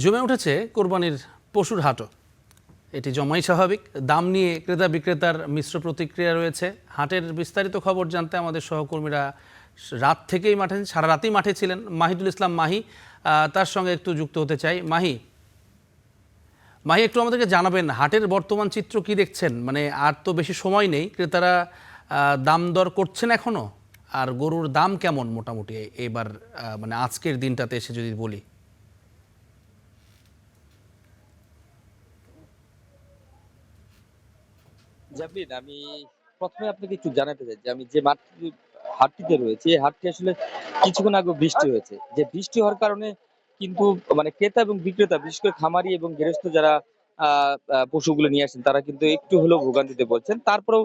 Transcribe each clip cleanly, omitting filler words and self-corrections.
জমে উঠেছে কোরবানির পশুর হাটও। এটি জমাই স্বাভাবিক। দাম নিয়ে ক্রেতা বিক্রেতার মিশ্র প্রতিক্রিয়া রয়েছে। হাটের বিস্তারিত খবর জানতে আমাদের সহকর্মীরা রাত থেকেই সারা রাতেই মাঠে ছিলেন। মাহিদুল ইসলাম মাহি, তার সঙ্গে একটু যুক্ত হতে চাই। মাহি, একটু আমাদেরকে জানাবেন হাটের বর্তমান চিত্র কি দেখছেন? মানে আর তো বেশি সময় নেই, ক্রেতারা দাম দর করছেন এখনো, আর গরুর দাম কেমন মোটামুটি এবার মানে আজকের দিনটাতে এসে যদি বলি। জামিন, আমি প্রথমে আপনাকে একটু জানাতে চাই যে আমি যে হাটটিতে রয়েছে, এই হাটটি আসলে কিছুক্ষণ আগে বৃষ্টি হয়েছে। যে বৃষ্টি হওয়ার কারণে কিন্তু মানে ক্রেতা এবং বিক্রেতা, বিশেষ করে খামারি এবং গৃহস্থ যারা পশুগুলো নিয়ে আসেন, তারা কিন্তু একটু হলেও ভোগান্তিতে পড়ছেন। তারপরেও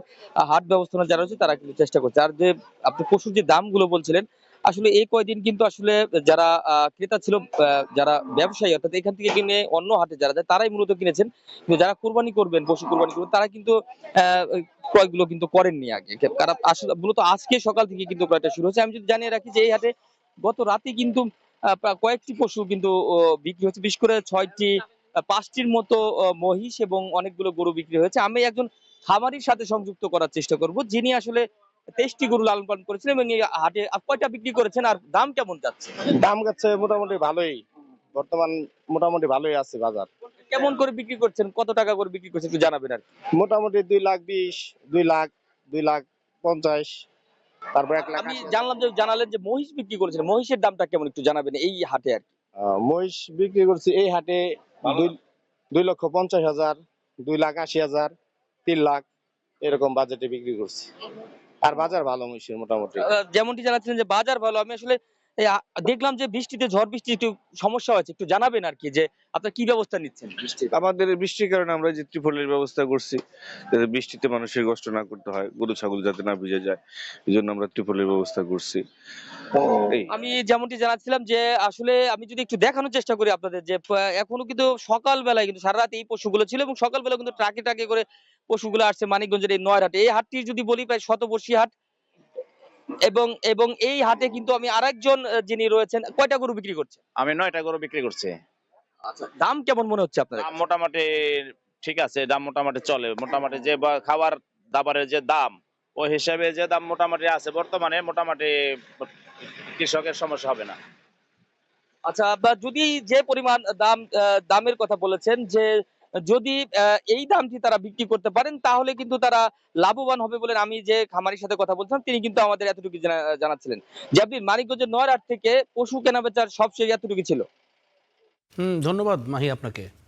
হাট ব্যবস্থাপনা যারা রয়েছে তারা কিন্তু চেষ্টা করছে। আর যে আপনি পশুর যে দামগুলো বলছিলেন, আসলে এই কয়দিন কিন্তু আসলে যারা ক্রেতা ছিল, যারা ব্যবসায়ী অর্থাৎ এখান থেকে কিনে অন্য হাটে যারা যায় তারাই মূলত কিনেছেন। কিন্তু যারা কুরবানি করবেন, পশু কুরবানি করবেন, তারা কিন্তু ওই ক্রয়গুলো কিন্তু করেননি আগে। কারণ আসলে মূলত আজকে সকাল থেকে কিন্তু ক্রয়টা শুরু হচ্ছে। আমি যদি জানিয়ে রাখি যে এই হাটে গত রাতে কিন্তু কয়েকটি পশু কিন্তু বিক্রি হচ্ছে। বিশেষ করে ৬টি ৫টির মতো মহিষ এবং অনেকগুলো গরু বিক্রি হয়েছে। আমি একজন খামারির সাথে সংযুক্ত করার চেষ্টা করব, যিনি আসলে ২৩টি গরু লালন পালন করেছিলেন এবং এই হাটে কয়টা বিক্রি করেছেন আর দাম কেমন যাচ্ছে? দাম যাচ্ছে মোটামুটি ভালোই। বর্তমান মোটামুটি ভালোই আছে বাজার। কেমন করে বিক্রি করছেন? কত টাকা করে বিক্রি করছেন একটু জানাবেন আর কি। মোটামুটি ২,২০,০০০, ২,০০,০০০, ২,৫০,০০০, তারপর ১,৮০,০০০। আমি জানলাম যে জানালেন যে মহিষ বিক্রি করেছেন। মহিষের দামটা কেমন একটু জানাবেন এই হাটে আর কি। মহিষ বিক্রি করছি এই হাটে ২,৫০,০০০, ২,৮০,০০০, ৩,০০,০০০ এরকম বাজেটে বিক্রি করছি। আর বাজার ভালো মহিষের মোটামুটি। যেমনটি জানাচ্ছিলেন যে বাজার ভালো। আমি আসলে এই দেখলাম যে বৃষ্টিতে, ঝড় বৃষ্টি একটু সমস্যা হয়েছে। একটু জানাবেন আর কি যে আপনারা কি ব্যবস্থা নিচ্ছেন বৃষ্টির? আমাদের বৃষ্টির কারণে আমরা যে ত্রিপলের ব্যবস্থা করছি, যাতে বৃষ্টিতে মানুষের কষ্ট না করতে হয়, গরু ছাগল যাতে না ভিজে যায়, এই জন্য আমরা ত্রিপলের ব্যবস্থা করছি। এই আমি যেমনটি জানাচ্ছিলাম যে আসলে আমি যদি একটু দেখানোর চেষ্টা করি আপনাদের যে এখনো কিন্তু সকাল বেলায় কিন্তু সারা রাত এই পশুগুলো ছিল এবং সকালবেলা কিন্তু ট্রাকে ট্রাকে করে পশুগুলো আসছে মানিকগঞ্জের এই নয়হাটে। এই হাটটি যদি বলি প্রায় শতবর্ষী হাট এবং এবং এই হাটে কিন্তু আমি আরেকজন যিনি রয়েছেন, কয়টা গরু বিক্রি করছে? আমি ৯টা গরু বিক্রি করছি। আচ্ছা, দাম কেমন মনে হচ্ছে আপনার? দাম মোটামুটি ঠিক আছে, দাম মোটামুটি চলে। মোটামুটি যে খাবার দাবারের যে দাম, ওই হিসাবে যে দাম মোটামুটি আছে বর্তমানে, মোটামুটি কৃষকের সমস্যা হবে না। আচ্ছা, বা যদি যে পরিমাণ দামের কথা বলেছেন যে যদি এই দামটি তারা বিক্রি করতে পারেন তাহলে কিন্তু তারা লাভবান হবে বলে আমি যে খামারির সাথে কথা বলছিলাম তিনি কিন্তু আমাদের এতটুকু জানাচ্ছিলেন যে আপনি মানিকগঞ্জের নয়হাট থেকে পশু কেনা বেচার সব শেষ এতটুকু ছিল। ধন্যবাদ মাহি আপনাকে।